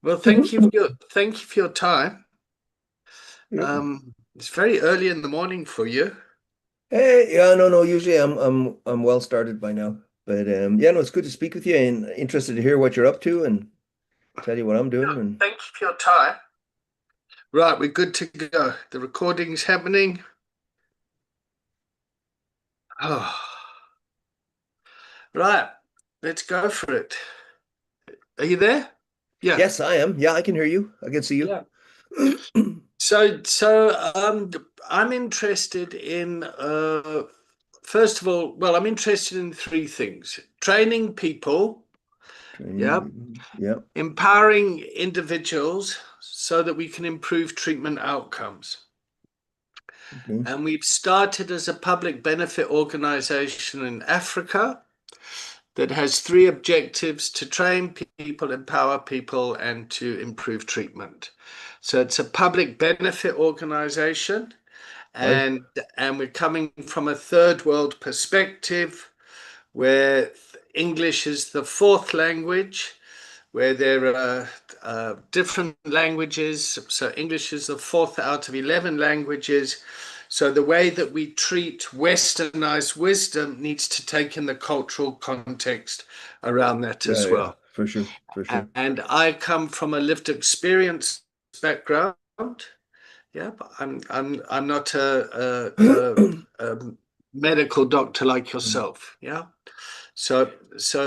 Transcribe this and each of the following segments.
Well, thank you for your time. Yep. It's very early in the morning for you. Hey, yeah, no, no. Usually, I'm well started by now. But yeah, no, it's good to speak with you and interested to hear what you're up to and tell you what I'm doing. And Thank you for your time. Right, we're good to go. The recording's happening. Oh, right, let's go for it. Are you there? Yeah. yes, I am. Yeah, I can hear you. I can see you. Yeah. So, I'm interested in first of all, well, I'm interested in three things: training people, Training yeah, people. Yeah. empowering individuals so that we can improve treatment outcomes. Okay. And we've started as a public benefit organization in Africa that has three objectives: to train people, empower people, and to improve treatment. So it's a public benefit organization, Right. and we're coming from a third world perspective where English is the fourth language, where there are different languages. So English is the fourth out of 11 languages. So the way that we treat westernized wisdom needs to take in the cultural context around that Yeah, as yeah, well. for sure, for sure. And I come from a lived experience background. Yeah, but I'm not a medical doctor like yourself. Yeah. So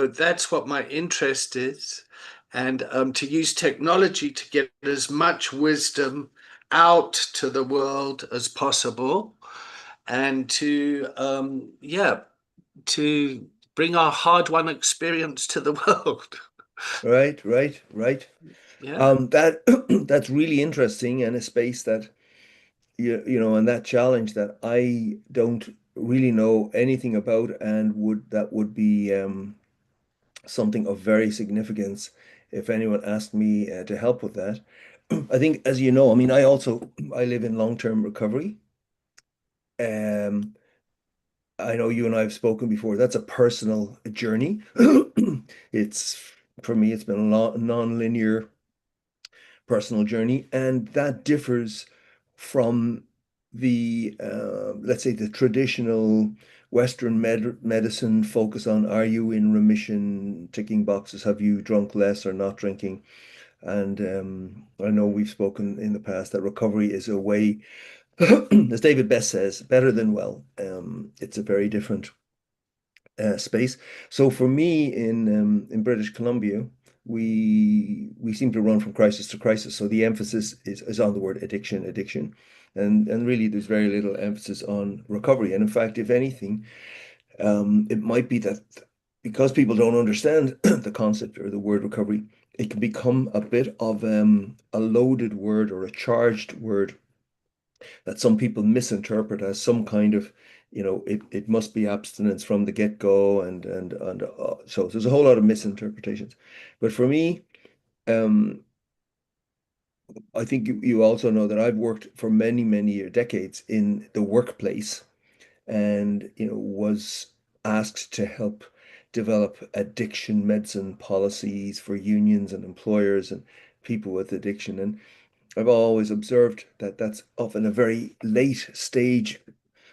that's what my interest is, and to use technology to get as much wisdom out to the world as possible, and to yeah, to bring our hard-won experience to the world. Right, right, right. Yeah. That that's really interesting and a space that and that challenge that I don't really know anything about and would be something of very significance if anyone asked me to help with that. I think, as you know, I mean, I live in long-term recovery. Um, I know you and I have spoken before. That's a personal journey. It's for me, it's been a non-linear personal journey, and that differs from the let's say the traditional Western medicine focus on are you in remission, ticking boxes, have you drunk less or not drinking? And I know we've spoken in the past that recovery is a way, as David Best says, better than well. It's a very different space. So for me in British Columbia, we seem to run from crisis to crisis. So the emphasis is on the word addiction, addiction, and really there's very little emphasis on recovery. And in fact, if anything, it might be that because people don't understand the concept or the word recovery, it can become a bit of a loaded word or a charged word that some people misinterpret as some kind of, it must be abstinence from the get-go and so there's a whole lot of misinterpretations. But for me, um, I think you also know that I've worked for many, many decades in the workplace and, was asked to help develop addiction medicine policies for unions and employers and people with addiction. And I've always observed that that's often a very late stage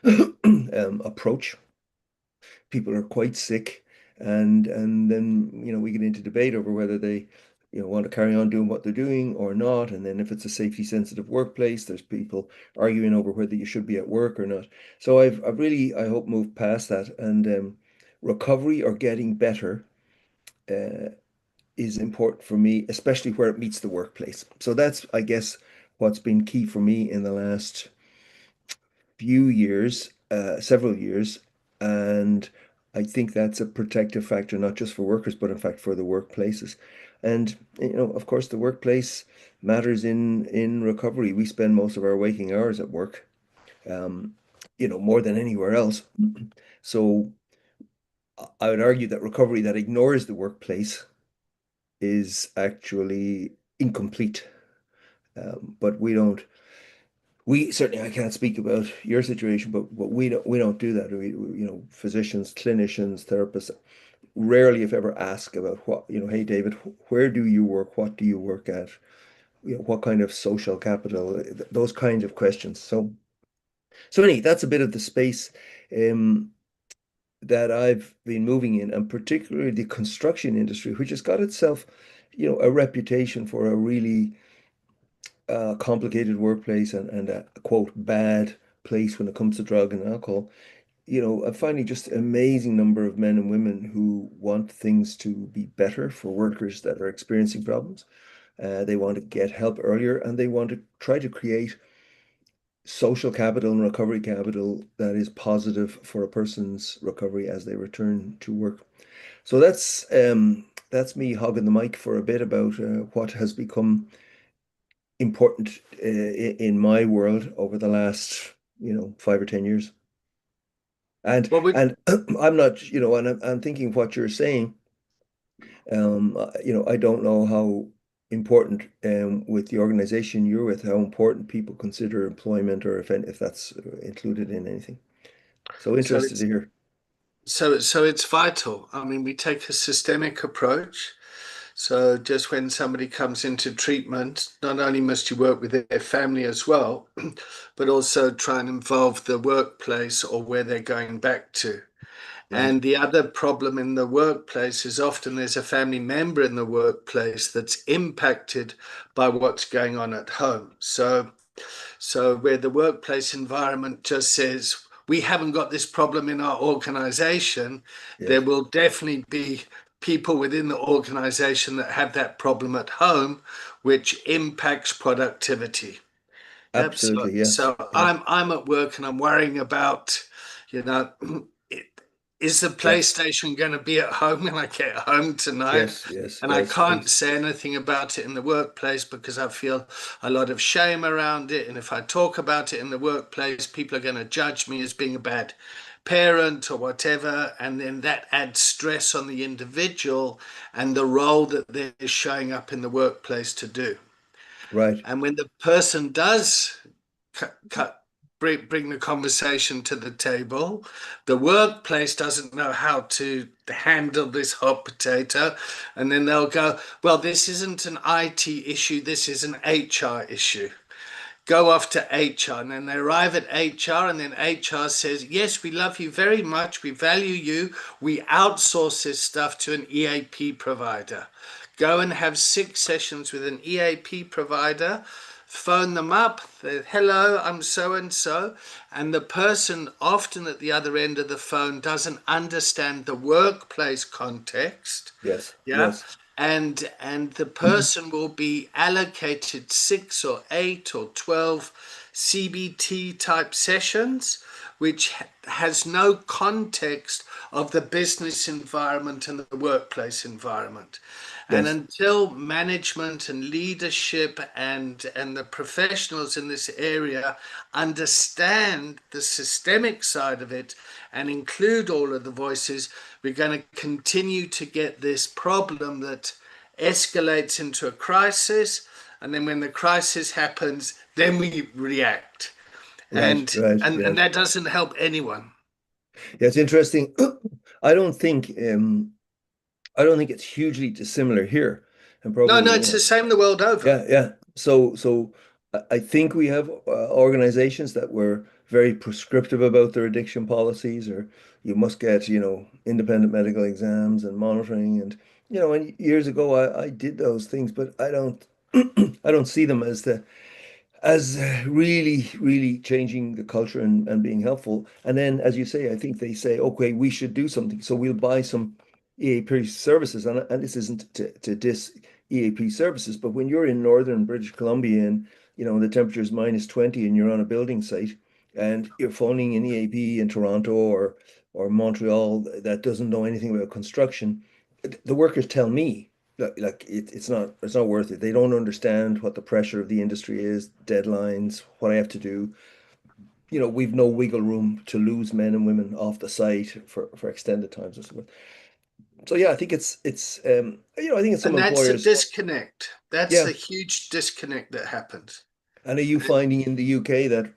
approach. People are quite sick, and then we get into debate over whether they want to carry on doing what they're doing or not. And then if it's a safety sensitive workplace, there's people arguing over whether you should be at work or not. So I've really, I hope, moved past that, and recovery or getting better uh, is important for me, especially where it meets the workplace. So that's, I guess, what's been key for me in the last few years, several years. And I think that's a protective factor, not just for workers, but in fact for the workplaces. And, of course, the workplace matters in recovery. We spend most of our waking hours at work, um, more than anywhere else. So I would argue that recovery that ignores the workplace is actually incomplete. But we certainly, I can't speak about your situation, but we don't do that. Physicians, clinicians, therapists, rarely, if ever, ask about what, hey, David, where do you work? What do you work at? What kind of social capital? Those kinds of questions. So anyway, that's a bit of the space um, that I've been moving in, and particularly the construction industry, which has got itself, a reputation for a really complicated workplace and a quote bad place when it comes to drug and alcohol. I'm finding just an amazing number of men and women who want things to be better for workers that are experiencing problems. They want to get help earlier, and they want to try to create social capital and recovery capital that is positive for a person's recovery as they return to work. So that's me hogging the mic for a bit about what has become important in my world over the last 5 or 10 years. And Well, we and I'm not, and I'm thinking what you're saying. I don't know how important with the organization you're with, how important people consider employment, or if that's included in anything. So so interested to it's hear. so it's vital. I mean, we take a systemic approach. So just when somebody comes into treatment, not only must you work with their family as well, but also try and involve the workplace or where they're going back to. Right. And the other problem in the workplace is often there's a family member in the workplace that's impacted by what's going on at home. So where the workplace environment just says, we haven't got this problem in our organization, there Yes. will definitely be people within the organization that have that problem at home, which impacts productivity. Yep. So, Absolutely. Yes. so Yes. I'm at work and I'm worrying about, you know, it, is the Yeah. PlayStation going to be at home when I get home tonight? Yes. Yes. And I Yes. can't say anything about it in the workplace because I feel a lot of shame around it. And if I talk about it in the workplace, people are going to judge me as being a bad parent or whatever. And then that adds stress on the individual and the role that they're showing up in the workplace to do. Right. And when the person does bring the conversation to the table, the workplace doesn't know how to handle this hot potato. And then they'll go, well, this isn't an IT issue, this is an HR issue. Go off to HR, and then they arrive at HR, and then HR says, yes, we love you very much, we value you, we outsource this stuff to an EAP provider. Go and have 6 sessions with an EAP provider, phone them up, hello, I'm so and so, and the person often at the other end of the phone doesn't understand the workplace context. Yes. Yeah. Yes. And the person will be allocated 6 or 8 or 12 CBT type sessions, which has no context of the business environment and the workplace environment. And Yes. until management and leadership and the professionals in this area understand the systemic side of it and include all of the voices, we're going to continue to get this problem that escalates into a crisis. And then when the crisis happens, then we react. Right. And Right. and Right. that doesn't help anyone. Yeah, it's interesting. I don't think I don't think it's hugely dissimilar here, and No, no, probably, it's the same the world over. yeah, yeah. So I think we have organizations that were very prescriptive about their addiction policies, or you must get, independent medical exams and monitoring, and years ago I did those things, but I don't I don't see them as really, really changing the culture and being helpful. And then, as you say, I think they say, okay, we should do something. So we'll buy some EAP services. And this isn't to diss EAP services, but when you're in northern British Columbia and, the temperature is -20 and you're on a building site and you're phoning an EAP in Toronto or Montreal that doesn't know anything about construction, the workers tell me like it's not worth it. They don't understand what the pressure of the industry is, deadlines, what I have to do. We've no wiggle room to lose men and women off the site for extended times and so forth. So yeah, I think I think it's some And that's a employers. disconnect. That's Yeah. the huge disconnect that happens. And are you And finding in the UK that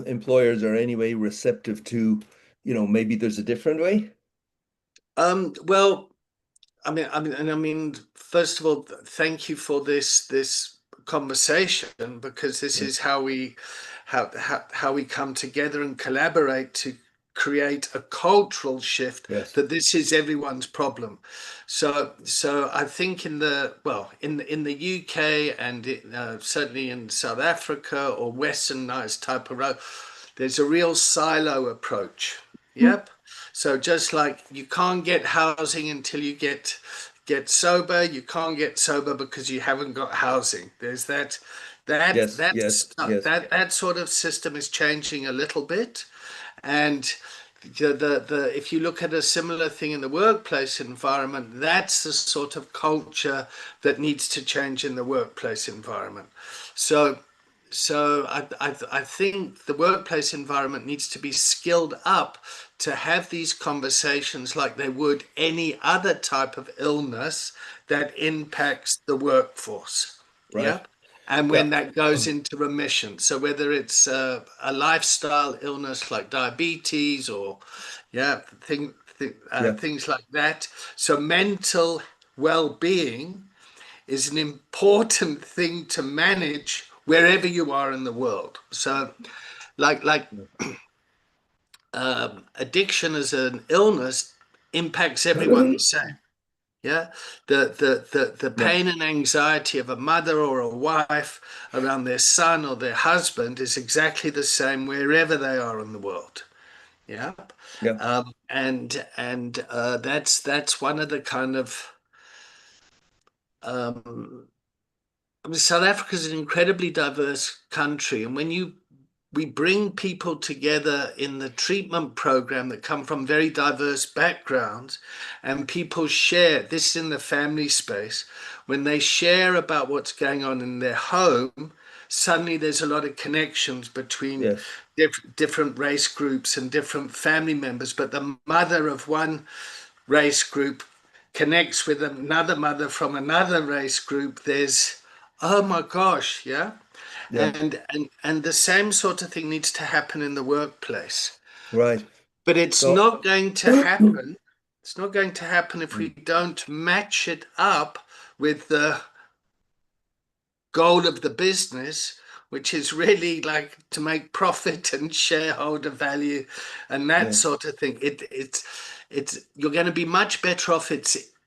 employers are anyway receptive to, maybe there's a different way? Well, first of all, thank you for this conversation because this Yeah. is how we come together and collaborate to create a cultural shift Yes. that this is everyone's problem. So I think in the UK and certainly in South Africa or Westernized type of road, there's a real silo approach. Yep. So just like you can't get housing until you get sober, you can't get sober because you haven't got housing. There's Yes. Yes. Yes. that sort of system is changing a little bit, and the if you look at a similar thing in the workplace environment, that's the sort of culture that needs to change in the workplace environment. So I think the workplace environment needs to be skilled up to have these conversations like they would any other type of illness that impacts the workforce. Right. Yeah. And Yeah. when that goes into remission. So whether it's a lifestyle illness like diabetes or yeah, Yeah. things like that. So mental well-being is an important thing to manage wherever you are in the world. So, like addiction as an illness impacts everyone the same. Yeah, the Yeah. pain and anxiety of a mother or a wife around their son or their husband is exactly the same wherever they are in the world. Yeah, Yeah. and that's one of the kind of um, South Africa is an incredibly diverse country, and when you we bring people together in the treatment program that come from very diverse backgrounds, and people share this in the family space. When they share about what's going on in their home, suddenly there's a lot of connections between Yes. different race groups and different family members. But the mother of one race group connects with another mother from another race group. There's, oh my gosh, yeah. Yeah. And the same sort of thing needs to happen in the workplace. Right. But it's So, not going to happen. It's not going to happen if we don't match it up with the goal of the business, which is really like to make profit and shareholder value and that yeah. sort of thing. It's you're going to be much better off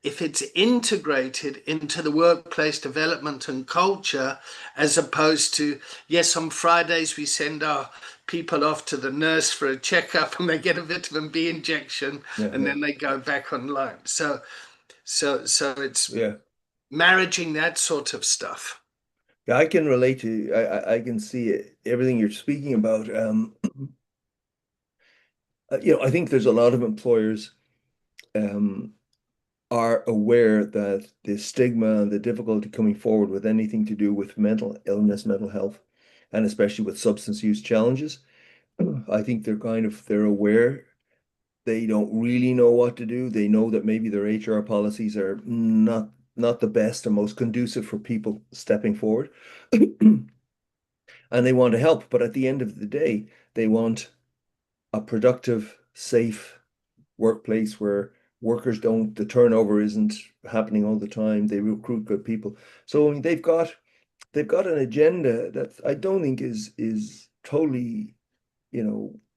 if it's integrated into the workplace development and culture, as opposed to, yes, on Fridays we send our people off to the nurse for a checkup and they get a vitamin B injection Yeah. and Yeah. then they go back online. So it's Yeah. managing that sort of stuff. Yeah. I can relate to, I can see it, everything you're speaking about. I think there's a lot of employers um, are aware that the stigma and the difficulty coming forward with anything to do with mental illness, mental health, and especially with substance use challenges. I think they're aware. They don't really know what to do. They know that maybe their HR policies are not the best and most conducive for people stepping forward. And they want to help, but at the end of the day, they want a productive, safe workplace where workers don't, the turnover isn't happening all the time. They recruit good people. So I mean, they've got an agenda that I don't think is totally,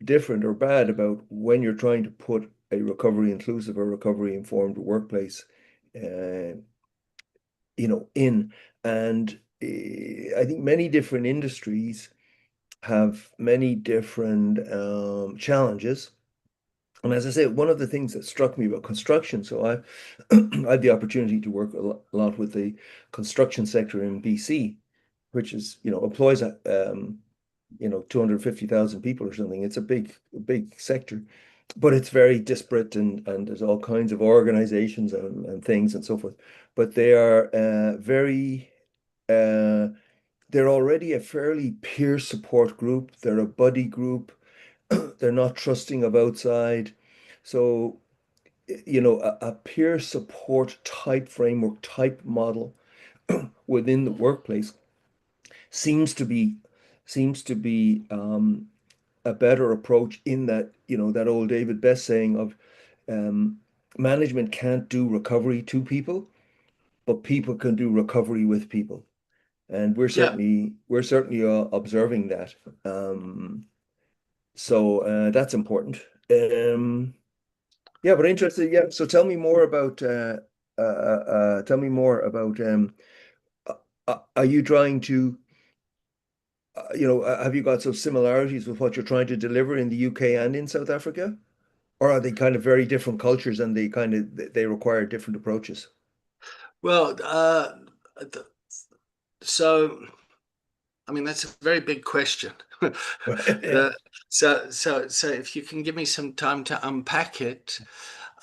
different or bad about when you're trying to put a recovery inclusive or recovery informed workplace, uh, in. And I think many different industries have many different challenges. And as I say, one of the things that struck me about construction, so I I had the opportunity to work a lot with the construction sector in BC, which is, employs 250,000 people or something. It's a big sector, but it's very disparate and there's all kinds of organizations and things and so forth. But they are uh, they're already a fairly peer support group. They're a buddy group. They're not trusting of outside. So, a peer support type framework, type model within the workplace seems to be seems to be a better approach in that, that old David Best saying of um, management can't do recovery to people, but people can do recovery with people. And Yeah. we're certainly observing that. So that's important. Yeah, but interesting. Yeah. So tell me more about are you trying to have you got some similarities with what you're trying to deliver in the UK and in South Africa? Or are they kind of very different cultures and they require different approaches? Well, th- so I mean that's a very big question. Yeah. So if you can give me some time to unpack it,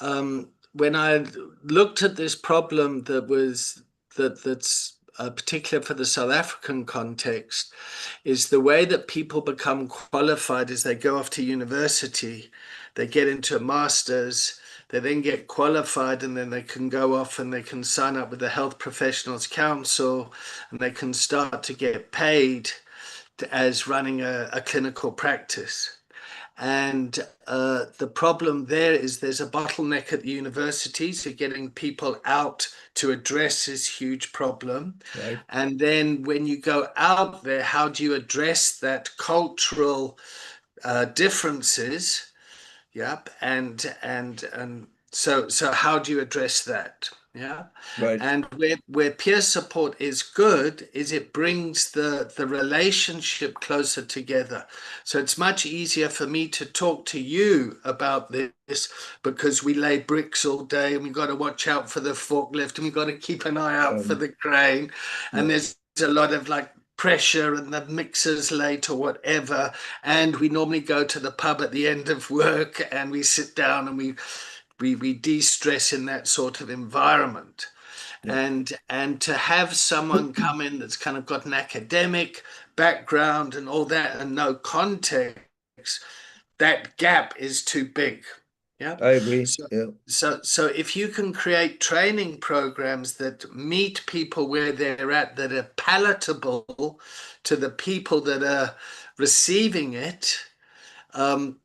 when I looked at this problem that's particular for the South African context, is the way that people become qualified is they go off to university, they get into a master's, they then get qualified, and then they can go off and they can sign up with the Health Professionals Council and they can start to get paid as running a clinical practice. And the problem there is there's a bottleneck at the universities of getting people out to address this huge problem. Right. And then when you go out there, how do you address that cultural differences? Yep. And so how do you address that? Yeah. Right. And where peer support is good is it brings the relationship closer together. So it's much easier for me to talk to you about this because we lay bricks all day and we've got to watch out for the forklift and we've got to keep an eye out for Um, the crane. And yeah. there's a lot of like pressure and the mixer's late or whatever, and we normally go to the pub at the end of work and we sit down and we de-stress in that sort of environment. Yeah. And to have someone come in that's kind of got an academic background and all that and no context, that gap is too big. Yeah. I agree. So Yeah. so if you can create training programs that meet people where they're at, that are palatable to the people that are receiving it,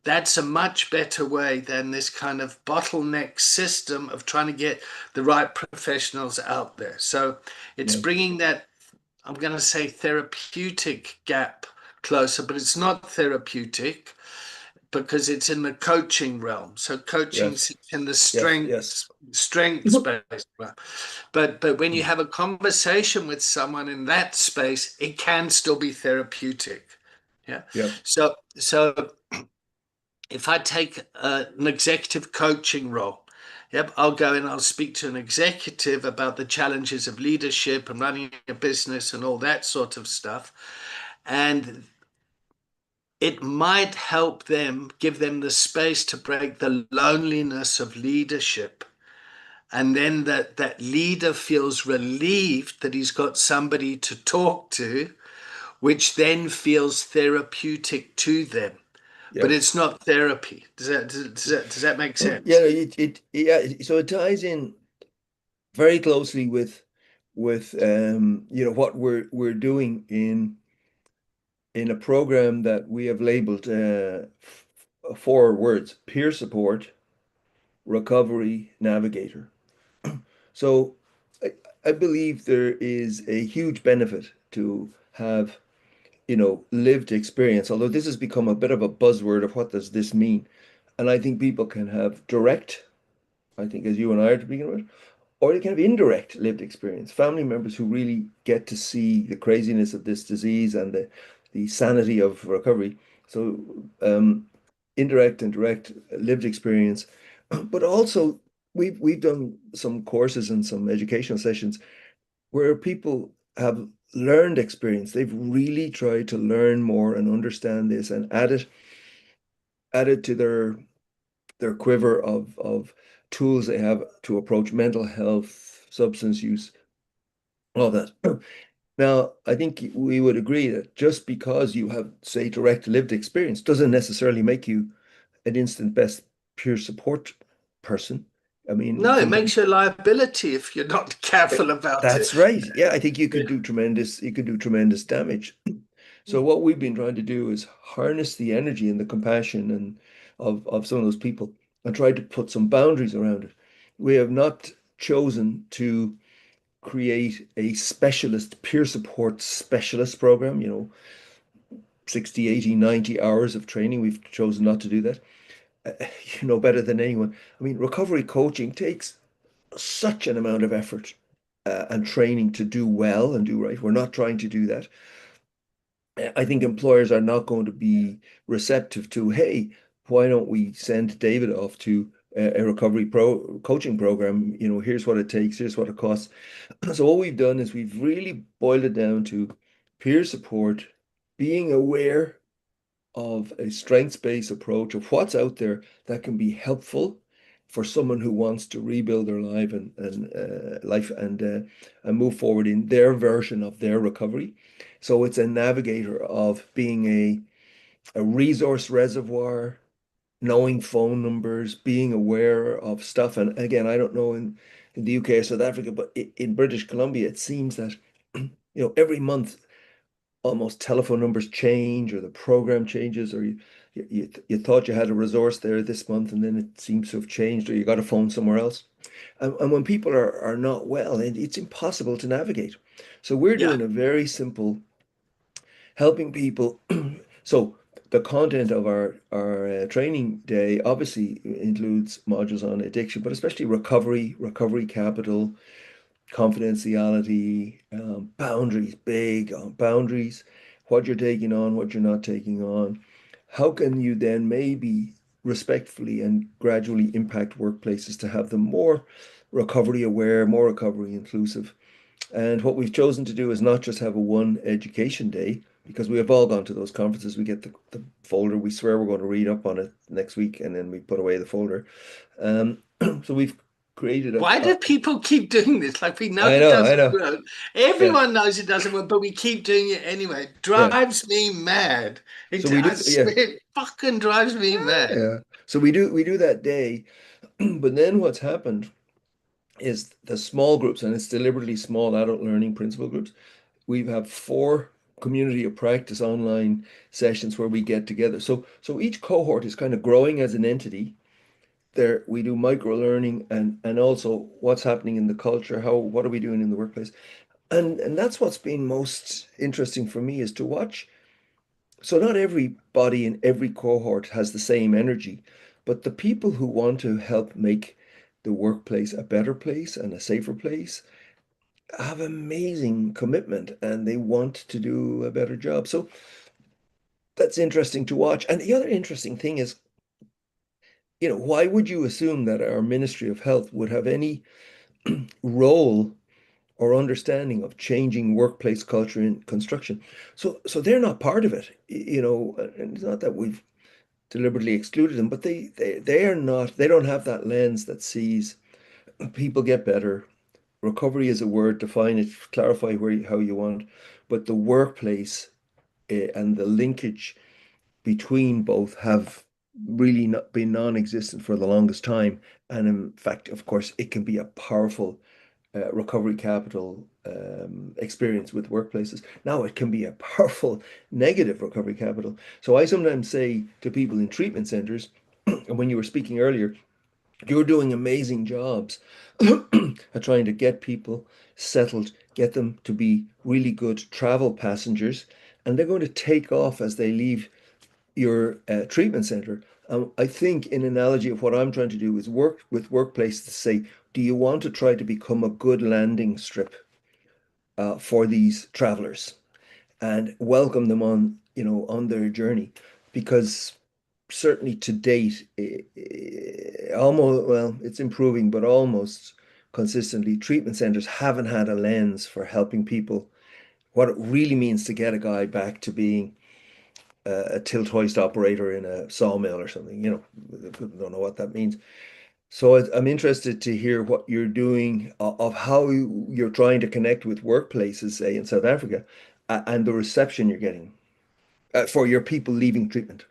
that's a much better way than this kind of bottleneck system of trying to get the right professionals out there. So it's Yeah. bringing that, I'm going to say, therapeutic gap closer, but it's not therapeutic because it's in the coaching realm. So coaching Yes. sits in the Yes. Yes. strengths based realm. But when you Mm. have a conversation with someone in that space, it can still be therapeutic. Yeah. Yeah. So if I take an executive coaching role, yep, I'll go and I'll speak to an executive about the challenges of leadership and running a business and all that sort of stuff. And it might help them, give them the space to break the loneliness of leadership. And then that leader feels relieved that he's got somebody to talk to, which then feels therapeutic to them. Yeah. But it's not therapy. Does that make Yeah. sense? Yeah. So it ties in very closely with what we're doing in a program that we have labeled four words: peer support, recovery, navigator. So I, I believe there is a huge benefit to have, lived experience, although this has become a bit of a buzzword of what does this mean. And I think people can have direct, I think as you and I are speaking about, or they can have indirect lived experience. Family members who really get to see the craziness of this disease and the sanity of recovery. So indirect and direct lived experience, but also we've done some courses and some educational sessions where people have learned experience. They've really tried to learn more and understand this and add it to their quiver of tools they have to approach mental health, substance use, all that. Now, I think we would agree that just because you have, say, direct lived experience doesn't necessarily make you an instant best peer support person. I mean, No, it sometimes makes you a liability if you're not careful about it. that's right. Yeah, I think Yeah. you could do tremendous damage. So what we've been trying to do is harness the energy and the compassion and of some of those people and try to put some boundaries around it. we have not chosen to create a specialist peer support specialist program, 60, 80, 90 hours of training. We've chosen not to do that. You know better than anyone. I mean, recovery coaching takes such an amount of effort and training to do well and do right. We're not trying to do that. I think employers are not going to be receptive to, hey, why don't we send David off to a recovery coaching program? Here's what it takes, here's what it costs. So what we've done is we've really boiled it down to peer support, being aware of a strengths-based approach of what's out there that can be helpful for someone who wants to rebuild their life and move forward in their version of their recovery. So it's a navigator of being a resource reservoir, knowing phone numbers, being aware of stuff. And again, I don't know in the UK or South Africa, but in British Columbia, it seems that every month almost telephone numbers change or the program changes or you thought you had a resource there this month and then it seems to have changed or you got a phone somewhere else. And when people are not well, it's impossible to navigate. So we're Yeah. doing a very simple helping people. So the content of our training day obviously includes modules on addiction, but especially recovery capital, confidentiality, boundaries, big on boundaries, what you're taking on, what you're not taking on. How can you then maybe respectfully and gradually impact workplaces to have them more recovery aware, more recovery inclusive? And what we've chosen to do is not just have a one education day, because we have all gone to those conferences. We get the folder, we swear we're going to read up on it next week, and then we put away the folder. Um, so we've created Why do people keep doing this? Like we know I it know, I doesn't know. work. Yeah, Everyone knows it doesn't work, but we keep doing it anyway. It yeah. drives me mad. So I we do, yeah, swear it fucking drives me mad. yeah. So we do that day, but then what's happened is the small groups, and it's deliberately small adult learning principal groups. We have four community of practice online sessions where we get together. So each cohort is kind of growing as an entity. There we do micro learning and also what's happening in the culture, what are we doing in the workplace? And that's what's been most interesting for me is to watch. So not everybody in every cohort has the same energy, but the people who want to help make the workplace a better place and a safer place have amazing commitment and they want to do a better job. So that's interesting to watch. And the other interesting thing is, why would you assume that our Ministry of Health would have any role or understanding of changing workplace culture in construction? So they're not part of it, and it's not that we've deliberately excluded them, but they are not, they don't have that lens that sees people get better. Recovery is a word, define it, clarify how you want, but the workplace and the linkage between both have really not been non-existent for the longest time. And in fact, of course, it can be a powerful recovery capital experience with workplaces. Now it can be a powerful negative recovery capital. So I sometimes say to people in treatment centers, and when you were speaking earlier, you're doing amazing jobs at trying to get people settled, get them to be really good travel passengers, and they're going to take off as they leave your treatment center. I think, in analogy of what I'm trying to do, is work with workplaces to say, do you want to try to become a good landing strip for these travelers and welcome them on their journey? Because certainly to date, almost, well, it's improving, but almost consistently, treatment centers haven't had a lens for helping people what it really means to get a guy back to being a tilt hoist operator in a sawmill or something. Don't know what that means. So I'm interested to hear what you're doing of how you're trying to connect with workplaces, say in South Africa, and the reception you're getting for your people leaving treatment.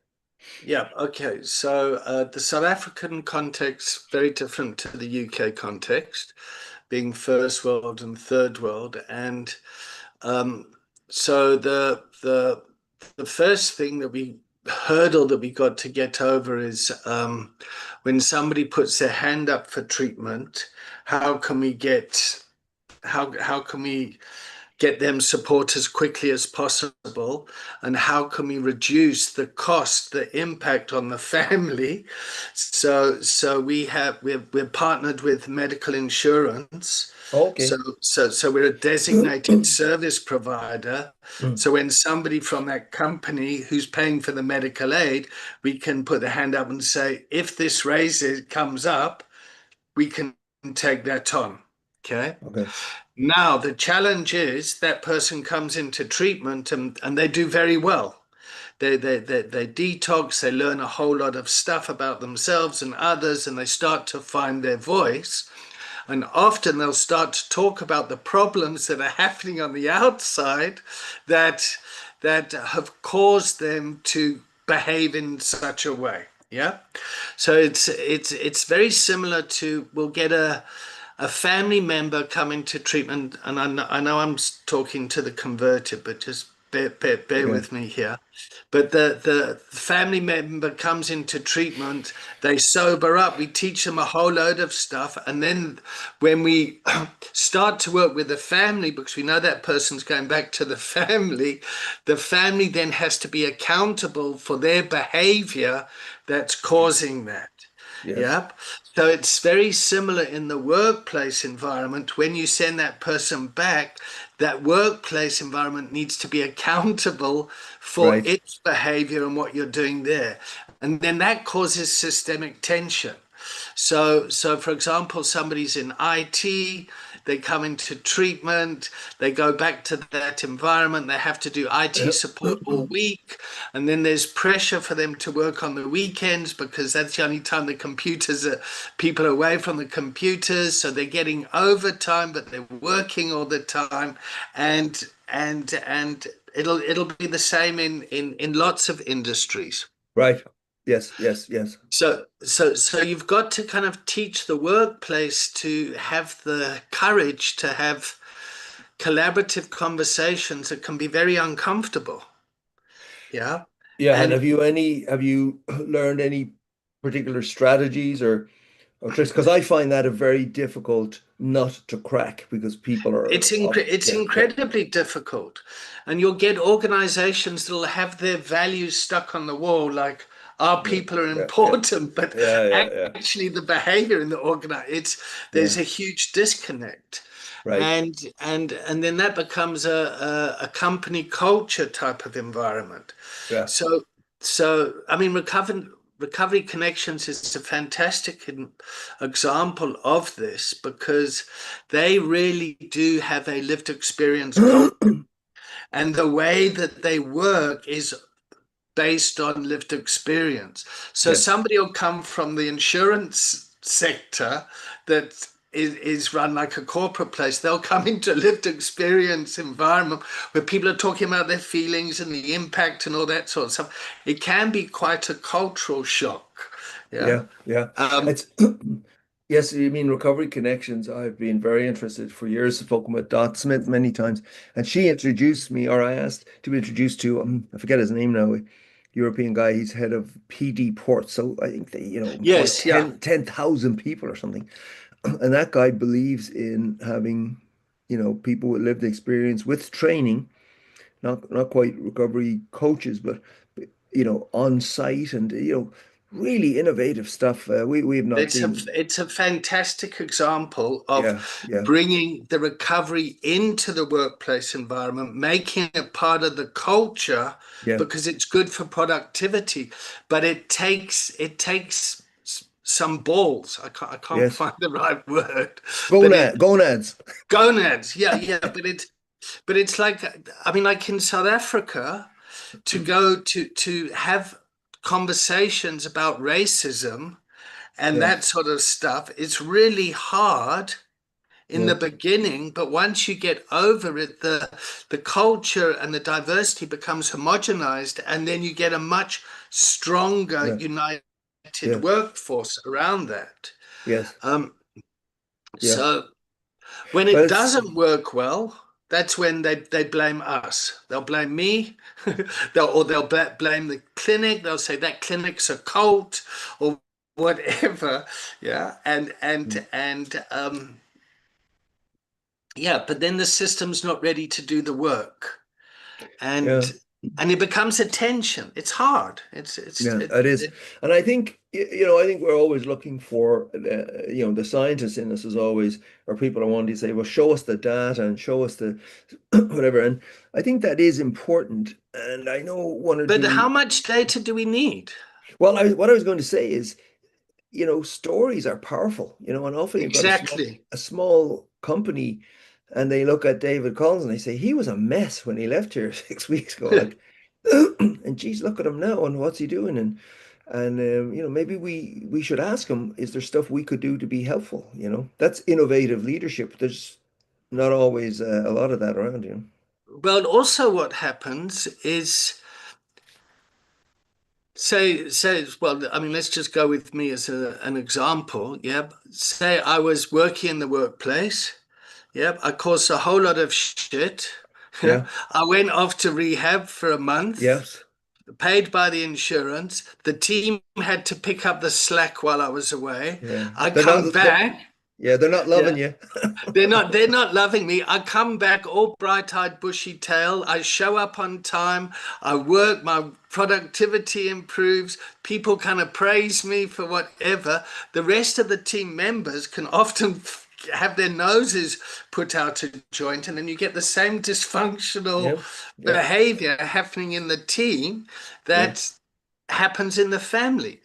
Yeah, okay. So the South African context very different to the UK context, being first world and third world. And um, so the first thing hurdle that we got to get over is when somebody puts their hand up for treatment, how can we get how can we get them support as quickly as possible, and how can we reduce the cost, the impact on the family. So we're partnered with medical insurance. Okay. So we're a designated service provider. Mm. So when somebody from that company who's paying for the medical aid, we can put the hand up and say, if this raises comes up, we can take that on. Okay. Okay. Now, the challenge is that person comes into treatment and they do very well. They detox, they learn a whole lot of stuff about themselves and others, and they start to find their voice. And often they'll start to talk about the problems that are happening on the outside that have caused them to behave in such a way. Yeah. So it's very similar to we'll get a family member coming to treatment, and I know I'm talking to the converted, but just bear Yeah. with me here. But the family member comes into treatment, they sober up, we teach them a whole load of stuff, and then when we start to work with the family, because we know that person's going back to the family then has to be accountable for their behavior that's causing that. Yes. Yep. So it's very similar in the workplace environment. When you send that person back, that workplace environment needs to be accountable for Right. its behavior and what you're doing there. And then that causes systemic tension. So for example, somebody's in IT, they come into treatment, they go back to that environment, they have to do IT support all week, and then there's pressure for them to work on the weekends because that's the only time the computers are people are away from the computers, so they're getting overtime, but they're working all the time, and it'll be the same in lots of industries. Right. Yes. Yes. Yes. So you've got to kind of teach the workplace to have the courage to have collaborative conversations that can be very uncomfortable. Yeah. Yeah. And And have you learned any particular strategies or tricks? Because I find that a very difficult nut to crack because people are it's yeah, yeah, incredibly difficult. And you'll get organizations that'll have their values stuck on the wall, like our yeah, people are yeah, yeah, important, but yeah, yeah, yeah, actually the behavior in the it's yeah. there's a huge disconnect. Right. And then that becomes a company culture type of environment. Yeah. So I mean, Recovery Connections is a fantastic example of this because they really do have a lived experience culture, and the way that they work is based on lived experience. So Yes. somebody will come from the insurance sector that is run like a corporate place. They'll come into a lived experience environment where people are talking about their feelings and the impact and all that sort of stuff. It can be quite a cultural shock. Yeah. Yeah. Yeah. Um, It's yes, you mean Recovery Connections. I've been very interested for years. I've spoken with Dot Smith many times, and she introduced me, or I asked to be introduced to, I forget his name now, a European guy. He's head of PD Port. So I think they, employ yes, yeah. 10,000 people or something. And that guy believes in having, people with lived experience with training, not quite recovery coaches, but on site and really innovative stuff. We have not been. It's a fantastic example of Yeah, yeah, bringing the recovery into the workplace environment, making it part of the culture yeah. because it's good for productivity. But it takes some balls. I can't Yes. find the right word, but Gonads. gonads. Yeah, yeah. But it's like, I mean, like in South Africa, to go to have conversations about racism and Yeah, that sort of stuff, it's really hard in yeah, the beginning, but once you get over it, the culture and the diversity becomes homogenized, and then you get a much stronger yeah, united yeah. workforce around that. Yes, Um, yeah. so when Well, it it's doesn't work well, that's when they blame us. They'll blame me, they'll blame the clinic. They'll say that clinic's a cult or whatever. Yeah, Mm. yeah, but then the system's not ready to do the work, Yeah. and it becomes a tension. It's hard. Yeah, it is. And I think, I think we're always looking for, the scientists in us is always, or people are wanting to say, well, show us the data and show us the whatever. And I think that is important. And I know one or But how two, much data do we need? well, what I was going to say is, stories are powerful, and often you've got Exactly. a small company and they look at David Collins and they say, he was a mess when he left here 6 weeks ago. Like, and geez, look at him now and what's he doing? And maybe we should ask him, is there stuff we could do to be helpful? That's innovative leadership. There's not always a lot of that around. Well, also what happens is well, I mean, let's just go with me as an example. Yeah. Say I was working in the workplace. Yep, I caused a whole lot of shit. Yeah, Yeah. I went off to rehab for a month, Yes. paid by the insurance. The team had to pick up the slack while I was away. Yeah. I come back. Yeah, they're not Yeah, loving you. they're not loving me. I come back all bright-eyed, bushy-tailed. I show up on time. I work, my productivity improves. People kind of praise me for whatever. The rest of the team members can often have their noses put out of joint, and then you get the same dysfunctional Yeah. Yeah. behavior happening in the team Yeah. that happens in the family.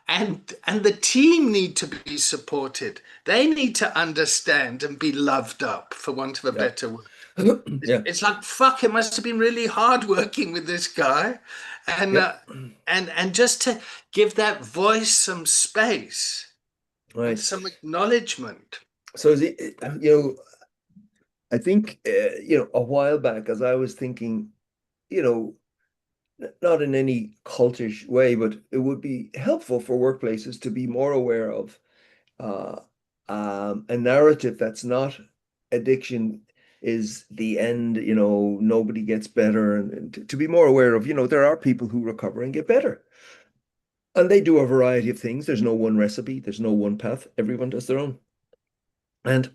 And the team need to be supported. They need to understand and be loved up, for want of a Yeah. better word. Yeah. It's like, fuck, it must have been really hard working with this guy. And Yep. and just to give that voice some space and Right. some acknowledgement. So I think a while back, as I was thinking, you know, not in any cultish way, but it would be helpful for workplaces to be more aware of uh, a narrative that's not addiction is the end, nobody gets better, and to be more aware of, there are people who recover and get better. And they do a variety of things. There's no one recipe, there's no one path. Everyone does their own. And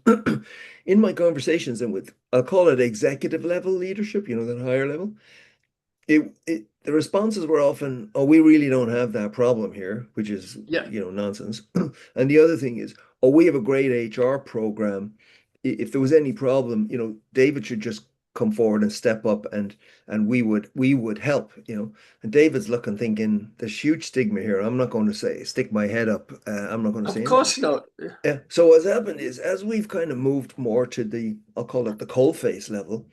in my conversations and with, I'll call it executive level leadership, that higher level, the responses were often, oh, we really don't have that problem here, which is, Yeah, nonsense. And the other thing is, oh, we have a great HR program. If there was any problem, David should just come forward and step up and we would help. And David's looking, thinking, there's huge stigma here. I'm not going to say stick my head up. I'm not going to say of anything. course not. Yeah. So what's happened is, as we've kind of moved more to I'll call it the coalface level,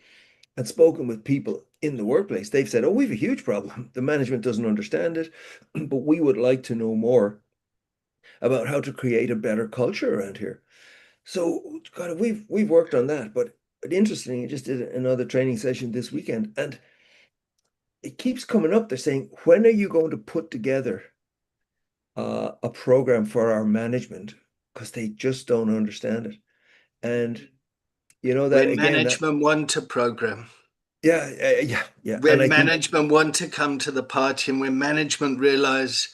and spoken with people in the workplace, they've said, oh, we have a huge problem. The management doesn't understand it, but we would like to know more about how to create a better culture around here. So, God, we've worked on that. But interestingly, I just did another training session this weekend, and it keeps coming up. They're saying, when are you going to put together a program for our management? Because they just don't understand it. And that When again, that management want a program, yeah, yeah. And when I think, management want to come to the party, and when management realize,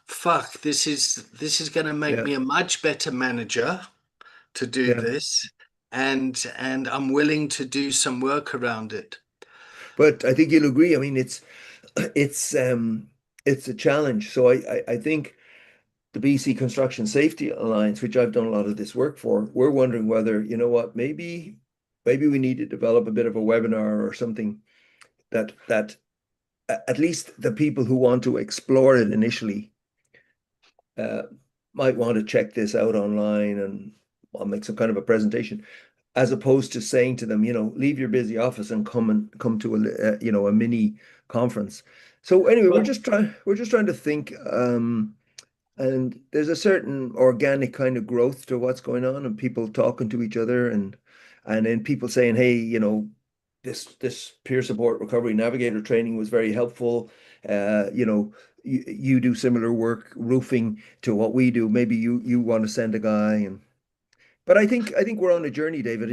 fuck, this is going to make yeah, me a much better manager to do yeah. this, and I'm willing to do some work around it. But I think you'll agree. I mean, it's it's a challenge. So I think the BC Construction Safety Alliance, which I've done a lot of this work for, we're wondering whether, what, maybe we need to develop a bit of a webinar or something that at least the people who want to explore it initially uh, might want to check this out online, and I'll make some kind of a presentation, as opposed to saying to them, leave your busy office and come to a mini conference. So anyway, Well, we're just trying to think, and there's a certain organic kind of growth to what's going on, and people talking to each other, and then people saying, hey, this peer support recovery navigator training was very helpful. You do similar work roofing to what we do. Maybe you want to send a guy, But I think we're on a journey, David.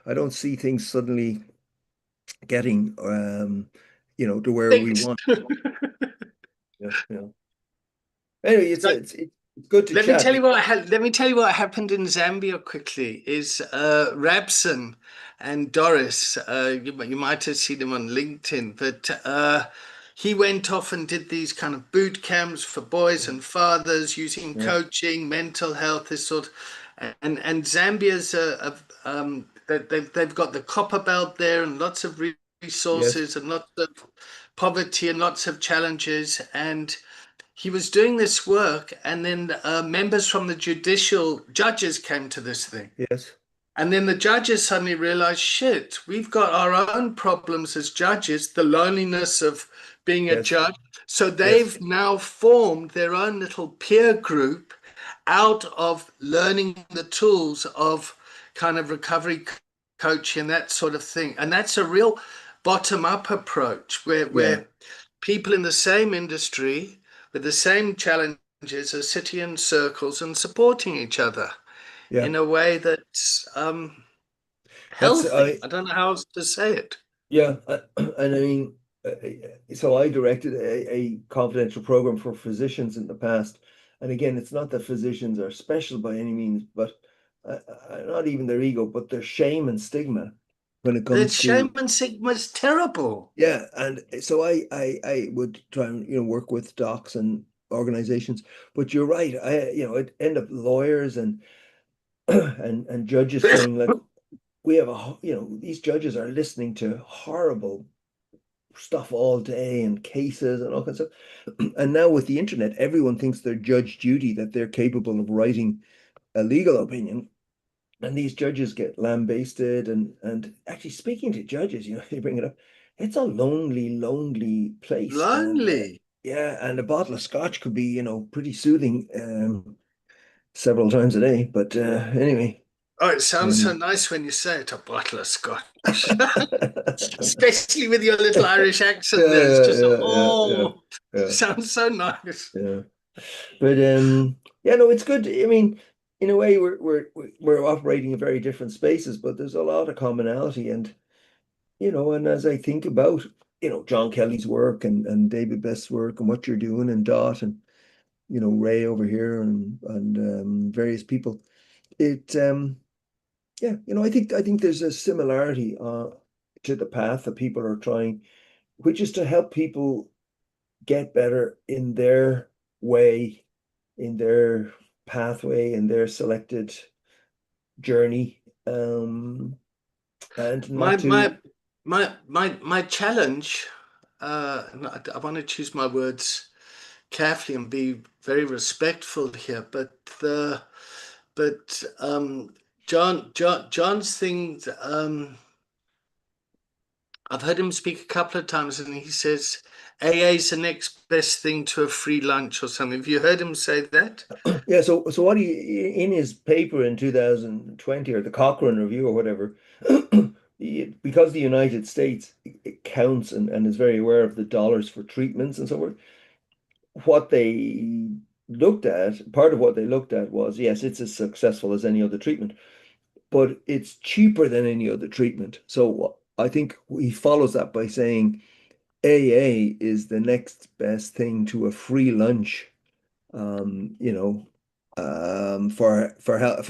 I don't see things suddenly getting to where we Fixed. want. Yeah, yeah. Anyway, it's good to Let me chat. tell you what let me tell you what happened in Zambia quickly is Rabson and Doris, you might have seen him on LinkedIn, but he went off and did these kind of boot camps for boys and fathers using Yeah, coaching, mental health, this sort. And Zambia's they've got the copper belt there and lots of yes, resources and lots of poverty and lots of challenges. And he was doing this work, and then members from the judicial judges came to this thing. yes, And then the judges suddenly realized, shit, we've got our own problems as judges, the loneliness of being a yes, judge. So yes, they've now formed their own little peer group out of learning the tools of kind of recovery coaching, that sort of thing. And that's a real bottom up approach yeah, where people in the same industry with the same challenges are sitting in circles and supporting each other yeah. in a way that's That's healthy. I I don't know how else to say it. Yeah, and I mean, so I directed a confidential program for physicians in the past, and again, it's not that physicians are special by any means, but not even their ego, but their shame and stigma when it The comes shame to. and stigma is terrible. Yeah, and so I would try and work with docs and organizations, but you're right, it end up lawyers and and judges saying like we have these judges are listening to horrible stuff all day and cases and all kinds of stuff. And now with the internet, everyone thinks they're Judge Judy, that they're capable of writing a legal opinion. And these judges get lambasted and actually speaking to judges, you bring it up, it's a lonely, lonely place. And Lonely. yeah, and a bottle of scotch could be, pretty soothing several times a day. But anyway. Oh, it sounds so Um, nice when you say it, a bottle of scotch. yeah, Especially with your little Irish accent there. It's yeah, just, yeah, yeah, oh, yeah, sounds so nice. yeah. But yeah, no, it's good. I mean, in a way, we're operating in very different spaces, but there's a lot of commonality. And and as I think about John Kelly's work and David Best's work and what you're doing and Dot and Ray over here and various people, it yeah, I think there's a similarity to the path that people are trying, which is to help people get better in their way, in their pathway, in their selected journey, and My not to. my my challenge, I want to choose my words carefully and be very respectful here, but John's thing, I've heard him speak a couple of times, and he says AA is the next best thing to a free lunch or something. Have you heard him say that? Yeah, so what he in his paper in 2020 or the Cochrane Review or whatever, because the United States it counts and is very aware of the dollars for treatments and so forth, what they looked at, part of what they looked at was, yes, it's as successful as any other treatment, but it's cheaper than any other treatment. So I think he follows that by saying AA is the next best thing to a free lunch, for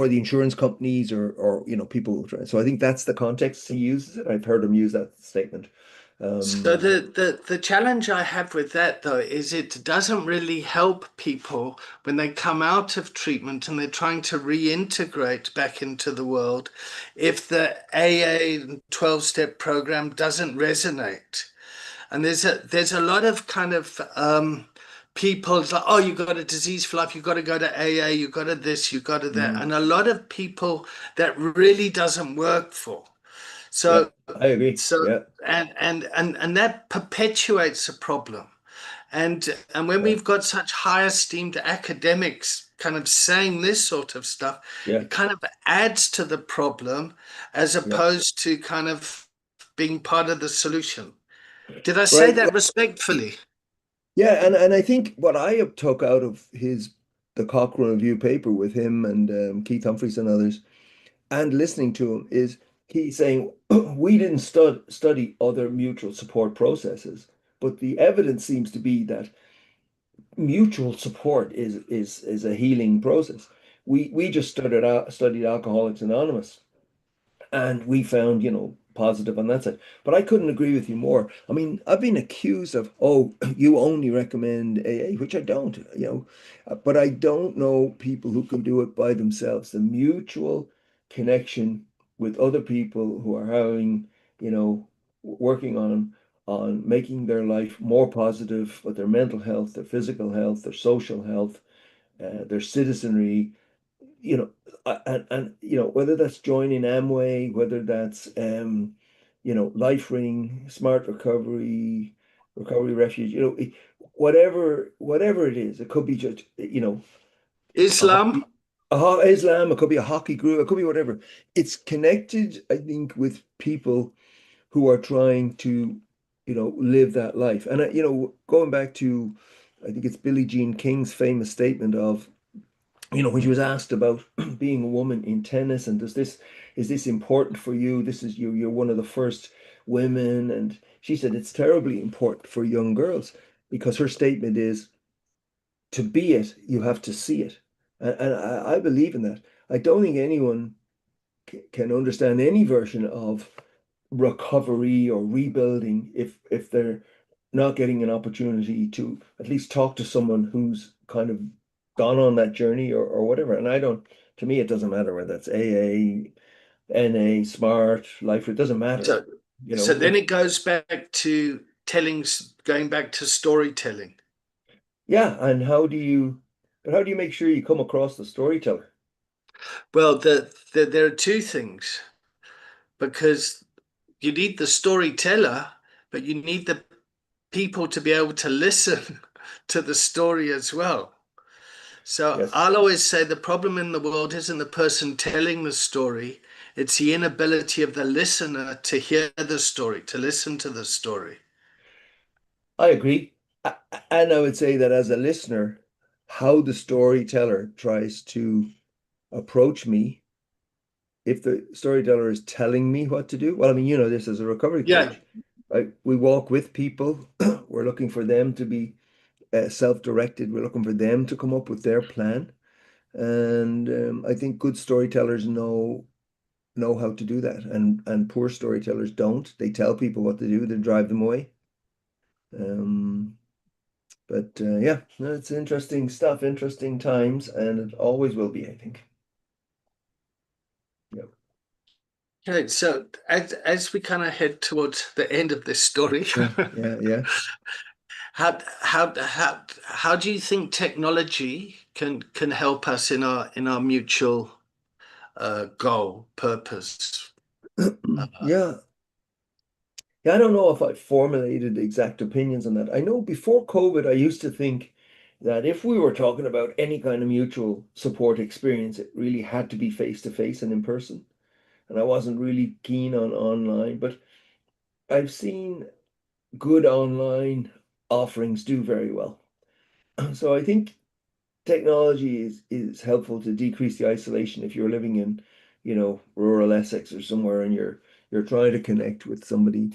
the insurance companies or people. So I think that's the context he uses it. I've heard him use that statement. So Um, the challenge I have with that though is it doesn't really help people when they come out of treatment and they're trying to reintegrate back into the world if the AA and 12-step program doesn't resonate. And there's a lot of kind of people it's like, oh, you got a disease for life, you got to go to AA, you got to this, you got to that, mm, and a lot of people that really doesn't work for. yeah, So I agree. so Yeah, and that perpetuates a problem. And when yeah, we've got such high esteemed academics kind of saying this sort of stuff, yeah, it kind of adds to the problem as yeah. opposed to kind of being part of the solution. Did I say Right. that respectfully? Yeah, and I think what I took out of his the Cochrane Review paper with him and Keith Humphreys and others, and listening to him, is he saying we didn't study other mutual support processes, but the evidence seems to be that mutual support is a healing process. We just studied Alcoholics Anonymous, and we found, positive on that side. But I couldn't agree with you more. I mean, I've been accused of, oh, you only recommend AA, which I don't, but I don't know people who can do it by themselves. The mutual connection with other people who are having, working on making their life more positive with their mental health, their physical health, their social health, their citizenry, you know, and whether that's joining Amway, whether that's Life Ring, Smart Recovery, Recovery Refuge, whatever it is, it could be just a Islam. hockey, Islam, it could be a hockey group, it could be whatever. It's connected, I think, with people who are trying to live that life. And going back to, I think it's Billie Jean King's famous statement of, when she was asked about being a woman in tennis and is this important for you? This is you're one of the first women. And she said it's terribly important for young girls, because her statement is, to be it, you have to see it. And I believe in that. I don't think anyone can understand any version of recovery or rebuilding if they're not getting an opportunity to at least talk to someone who's kind of gone on that journey, or whatever. And I don't, to me, it doesn't matter whether it's AA, NA, Smart, Life, it doesn't matter. So, so then It's, it goes back to going back to storytelling. yeah. And but how do you make sure you come across the storyteller? Well, there are two things, because you need the storyteller, but you need the people to be able to listen to the story as well. So Yes. I'll always say the problem in the world isn't the person telling the story, it's the inability of the listener to hear the story, to listen to the story. I agree. And I would say that as a listener, how the storyteller tries to approach me, if the storyteller is telling me what to do, well, I mean, this as a recovery Yeah. coach, right? We walk with people. We're looking for them to be self-directed. We're looking for them to come up with their plan. And I think good storytellers know how to do that, and poor storytellers don't. They tell people what to do. They drive them away. Um, but yeah, no, it's interesting stuff, interesting times, and it always will be, I think. Yeah. Okay, so as we kind of head towards the end of this story, Yeah, yeah, yeah. how do you think technology can help us in our mutual goal, purpose? Uh, Yeah. Yeah, I don't know if I formulated exact opinions on that. I know before COVID, I used to think that if we were talking about any kind of mutual support experience, it really had to be face to face and in person. And I wasn't really keen on online, but I've seen good online offerings do very well. So I think technology is helpful to decrease the isolation if you're living in, rural Essex or somewhere, and you're trying to connect with somebody.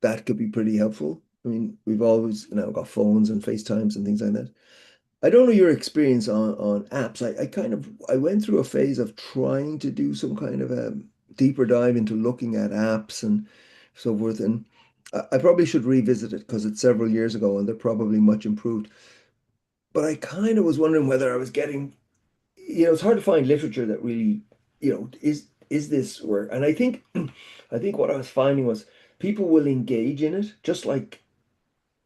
That could be pretty helpful. I mean, we've always now got phones and FaceTimes and things like that. I don't know your experience on apps. I kind of I went through a phase of trying to do some kind of a deeper dive into looking at apps and so forth. And I probably should revisit it because it's several years ago and they're probably much improved. But I kind of was wondering whether I was getting, it's hard to find literature that really, is this work? And I think I think what I was finding was people will engage in it, just like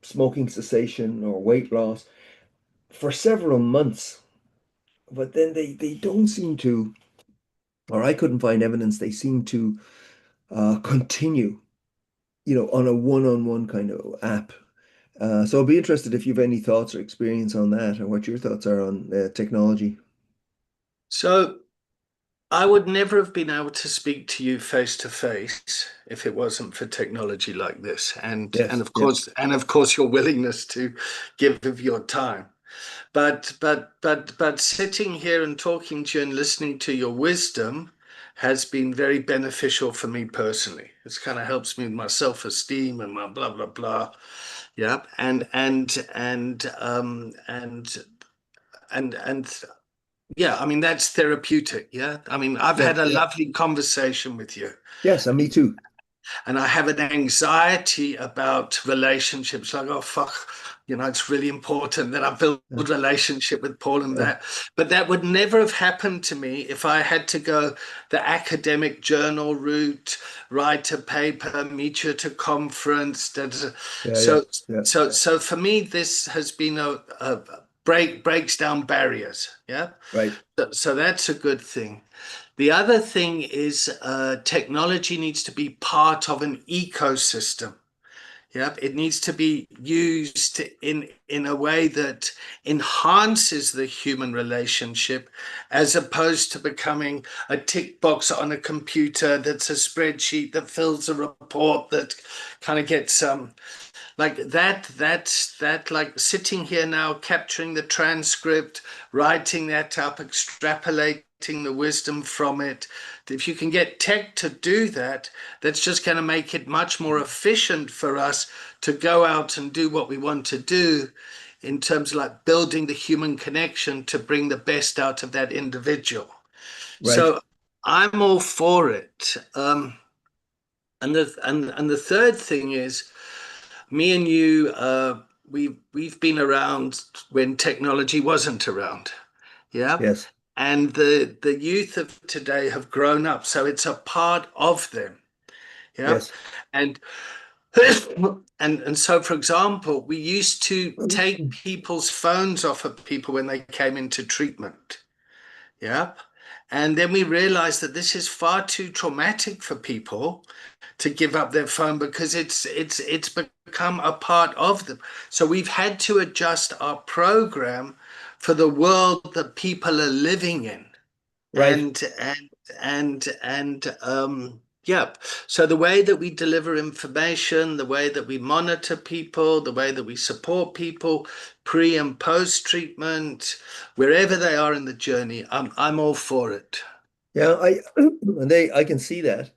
smoking cessation or weight loss, for several months, but then they don't seem to, or I couldn't find evidence they seem to continue, on a one-on-one kind of app. So I'd be interested if you've any thoughts or experience on that, or what your thoughts are on technology. so I would never have been able to speak to you face to face if it wasn't for technology like this, and Yes, yeah, of course your willingness to give of your time. But sitting here and talking to you and listening to your wisdom has been very beneficial for me personally. It's kind of helps me with my self-esteem and my blah blah blah. Yeah. And yeah, I mean that's therapeutic. Yeah. I mean, I've Yeah, had a yeah. lovely conversation with you. Yes, and me too. And I have an anxiety about relationships. Like, oh fuck, it's really important that I build Yeah, a relationship with Paul and yeah, that. But that would never have happened to me if I had to go the academic journal route, write a paper, meet you at a conference. yeah, yeah, So yeah. so for me, this has been a breaks down barriers. Yeah. Right. So that's a good thing. The other thing is technology needs to be part of an ecosystem. Yep, it needs to be used in a way that enhances the human relationship, as opposed to becoming a tick box on a computer that's a spreadsheet that fills a report that kind of gets like that like sitting here now capturing the transcript, writing that up, extrapolating the wisdom from it. If you can get tech to do that, that's just going to make it much more efficient for us to go out and do what we want to do, in terms of like building the human connection to bring the best out of that individual. Right. So I'm all for it. And the third thing is, me and you, we've been around when technology wasn't around. Yeah. Yes. And the youth of today have grown up, so it's a part of them. Yeah. Yes. And and so, for example, we used to take people's phones off of people when they came into treatment. Yeah. And then we realized that this is far too traumatic for people to give up their phone, because it's become a part of them. So we've had to adjust our program for the world that people are living in. Right. And yeah. So the way that we deliver information, the way that we monitor people, the way that we support people pre and post treatment, wherever they are in the journey, I'm all for it. Yeah, I can see that.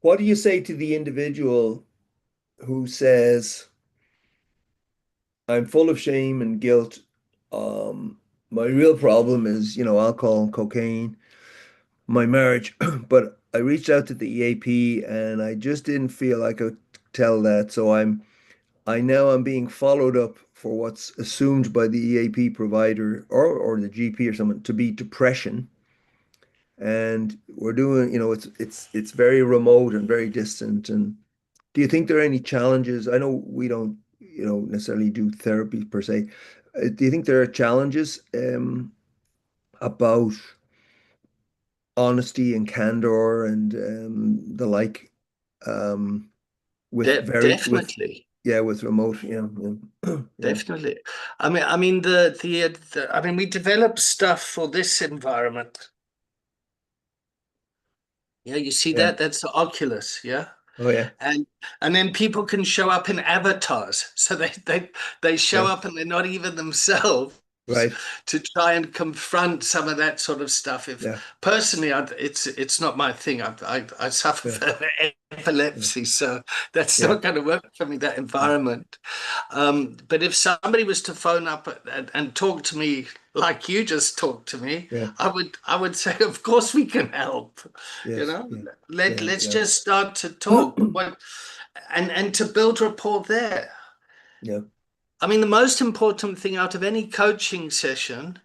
What do you say to the individual who says, I'm full of shame and guilt. My real problem is, alcohol and cocaine, my marriage, but I reached out to the EAP and I just didn't feel I could tell that. So I'm being followed up for what's assumed by the EAP provider or the GP or someone to be depression. And we're doing, it's very remote and very distant. And do you think there are any challenges? I know we don't, necessarily do therapy per se. Do you think there are challenges about honesty and candor and the like with Definitely. yeah, with remote, yeah, Definitely. I mean I mean we developed stuff for this environment. Yeah, you see yeah. that? That's the Oculus, yeah? Oh yeah, And and then people can show up in avatars. So they show yeah, up and they're not even themselves, right, to try and confront some of that sort of stuff. If yeah, personally, it's not my thing. I suffer yeah, from yeah, epilepsy, so that's yeah, not going to work for me. That yeah, environment. But if somebody was to phone up and talk to me like you just talked to me, yeah, I would say, of course we can help. You yes, know, yeah, let yeah, let's yeah, just start to talk. What and to build rapport there. yeah, I mean, the most important thing out of any coaching session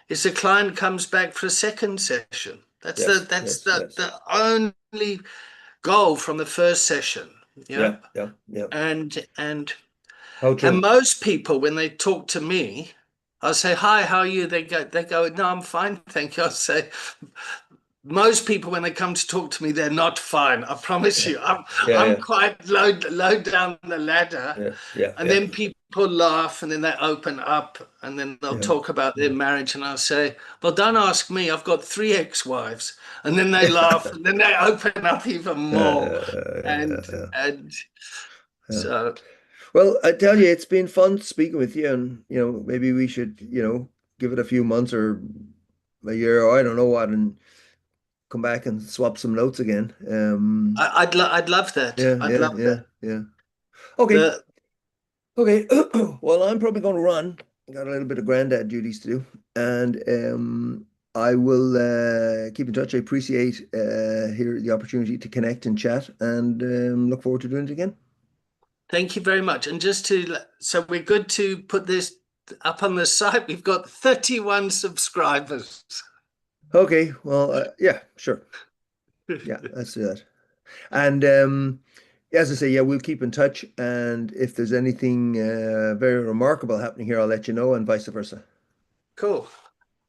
is the client comes back for a second session. That's the yes, that's yes, the yes, the only goal from the first session. yeah, Yeah. yeah, yeah. And and How and true. most people, when they talk to me, I'll say, "Hi, how are you?" They go, "No, I'm fine, thank you." I'll say, most people when they come to talk to me, they're not fine. I promise Yeah, you. I'm yeah, I'm yeah, quite low down the ladder. yeah, yeah, And yeah, then people laugh and then they open up and then they'll yeah, talk about their yeah. marriage. And I'll say, well, don't ask me. I've got three ex-wives. And then they laugh and then they open up even more. Yeah, And yeah, and yeah. so Well, I tell you, it's been fun speaking with you, and maybe we should, give it a few months or a year, or I don't know what, and come back and swap some notes again. I'd love that. Yeah, I'd yeah, love yeah, that. yeah. Okay, The okay. Well, I'm probably going to run. Got a little bit of granddad duties to do, and I will keep in touch. I appreciate here the opportunity to connect and chat, and look forward to doing it again. Thank you very much. And so we're good to put this up on the site. We've got 31 subscribers. Okay, well, yeah, sure. Yeah, let's do that. And as I say, yeah, we'll keep in touch. And if there's anything very remarkable happening here, I'll let you know, and vice versa. Cool.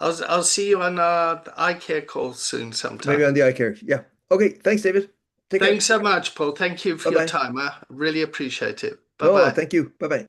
I'll see you on the eye care call soon Maybe sometime. on the eye care. Yeah. Okay. Thanks, David. Take care. Thanks so much, Paul. Thank you for Bye your bye. time. I really appreciate it. Bye No, bye. thank you. Bye bye.